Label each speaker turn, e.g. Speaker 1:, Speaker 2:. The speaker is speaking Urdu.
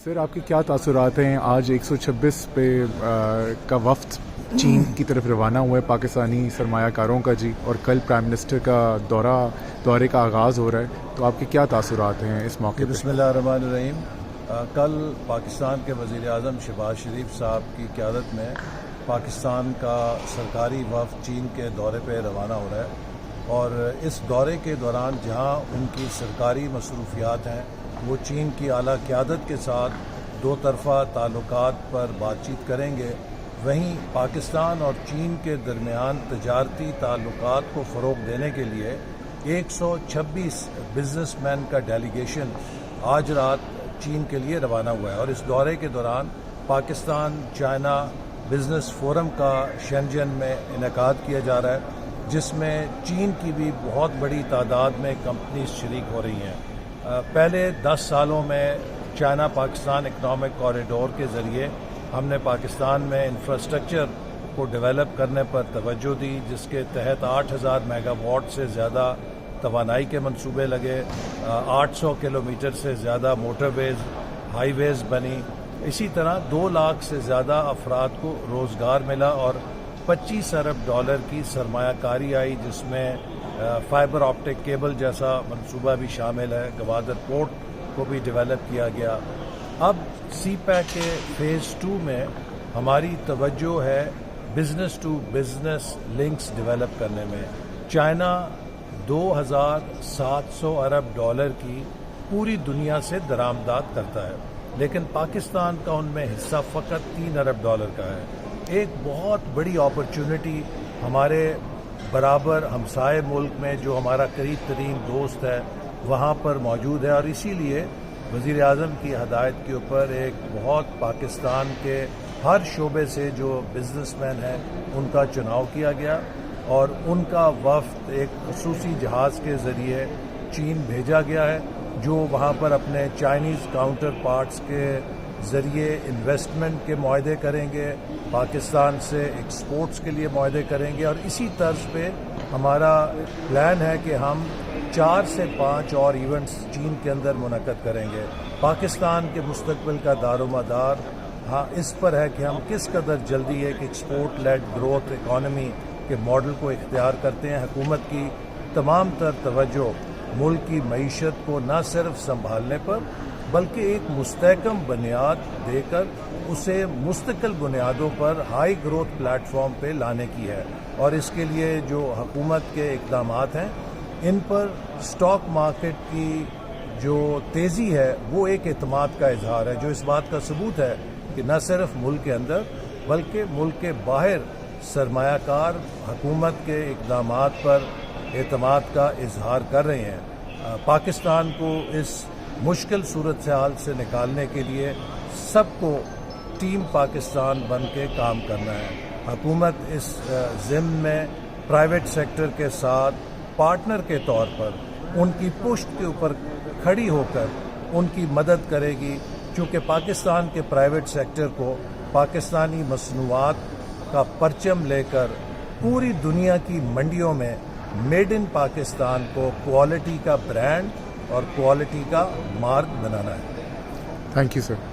Speaker 1: سر آپ کے کیا تاثرات ہیں؟ آج 126 پہ کا وفد چین کی طرف روانہ ہوا ہے پاکستانی سرمایہ کاروں کا جی، اور کل پرائم منسٹر کا دورے کا آغاز ہو رہا ہے، تو آپ کے کیا تاثرات ہیں اس موقع پہ؟
Speaker 2: بسم اللہ الرحمن الرحیم۔ کل پاکستان کے وزیر اعظم شہباز شریف صاحب کی قیادت میں پاکستان کا سرکاری وفد چین کے دورے پہ روانہ ہو رہا ہے، اور اس دورے کے دوران جہاں ان کی سرکاری مصروفیات ہیں وہ چین کی اعلیٰ قیادت کے ساتھ دو طرفہ تعلقات پر بات چیت کریں گے، وہیں پاکستان اور چین کے درمیان تجارتی تعلقات کو فروغ دینے کے لیے 126 بزنس مین کا ڈیلیگیشن آج رات چین کے لیے روانہ ہوا ہے، اور اس دورے کے دوران پاکستان چائنا بزنس فورم کا شینجن میں انعقاد کیا جا رہا ہے، جس میں چین کی بھی بہت بڑی تعداد میں کمپنیز شریک ہو رہی ہیں۔ پہلے 10 سالوں میں چائنا پاکستان اکنامک کوریڈور کے ذریعے ہم نے پاکستان میں انفراسٹرکچر کو ڈیولپ کرنے پر توجہ دی، جس کے تحت 8000 میگا واٹ سے زیادہ توانائی کے منصوبے لگے، 800 کلومیٹر سے زیادہ موٹر ویز ہائی ویز بنی، اسی طرح 2 لاکھ سے زیادہ افراد کو روزگار ملا، اور 25 ارب ڈالر کی سرمایہ کاری آئی، جس میں فائبر آپٹک کیبل جیسا منصوبہ بھی شامل ہے، گوادر پورٹ کو بھی ڈیولپ کیا گیا۔ اب سی پیک کے فیز 2 میں ہماری توجہ ہے business to business links develop کرنے میں۔ چائنا 2700 ارب ڈالر کی پوری دنیا سے درآمدات کرتا ہے، لیکن پاکستان کا ان میں حصہ فقط 3 ارب ڈالر کا ہے۔ ایک بہت بڑی اپرچونٹی ہمارے برابر ہمسائے ملک میں، جو ہمارا قریب ترین دوست ہے، وہاں پر موجود ہے، اور اسی لیے وزیر اعظم کی ہدایت کے اوپر ایک بہت پاکستان کے ہر شعبے سے جو بزنس مین ہیں ان کا چناؤ کیا گیا، اور ان کا وفد ایک خصوصی جہاز کے ذریعے چین بھیجا گیا ہے، جو وہاں پر اپنے چائنیز کاؤنٹر پارٹس کے ذریعے انویسٹمنٹ کے معاہدے کریں گے، پاکستان سے ایکسپورٹس کے لیے معاہدے کریں گے، اور اسی طرز پہ ہمارا پلان ہے کہ ہم 4 سے 5 اور ایونٹس چین کے اندر منعقد کریں گے۔ پاکستان کے مستقبل کا دار و مدار اس پر ہے کہ ہم کس قدر جلدی ایک ایکسپورٹ لیڈ گروتھ اکانومی کے ماڈل کو اختیار کرتے ہیں۔ حکومت کی تمام تر توجہ ملک کی معیشت کو نہ صرف سنبھالنے پر بلکہ ایک مستحکم بنیاد دے کر اسے مستقل بنیادوں پر ہائی گروتھ پلیٹ فارم پہ لانے کی ہے، اور اس کے لیے جو حکومت کے اقدامات ہیں ان پر سٹاک مارکیٹ کی جو تیزی ہے وہ ایک اعتماد کا اظہار ہے، جو اس بات کا ثبوت ہے کہ نہ صرف ملک کے اندر بلکہ ملک کے باہر سرمایہ کار حکومت کے اقدامات پر اعتماد کا اظہار کر رہے ہیں۔ پاکستان کو اس مشکل صورتحال سے نکالنے کے لیے سب کو ٹیم پاکستان بن کے کام کرنا ہے۔ حکومت اس ضمن میں پرائیویٹ سیکٹر کے ساتھ پارٹنر کے طور پر ان کی پشت کے اوپر کھڑی ہو کر ان کی مدد کرے گی، چونکہ پاکستان کے پرائیویٹ سیکٹر کو پاکستانی مصنوعات کا پرچم لے کر پوری دنیا کی منڈیوں میں میڈ ان پاکستان کو کوالٹی کا برانڈ اور کوالٹی کا مارک بنانا ہے۔
Speaker 1: Thank you sir.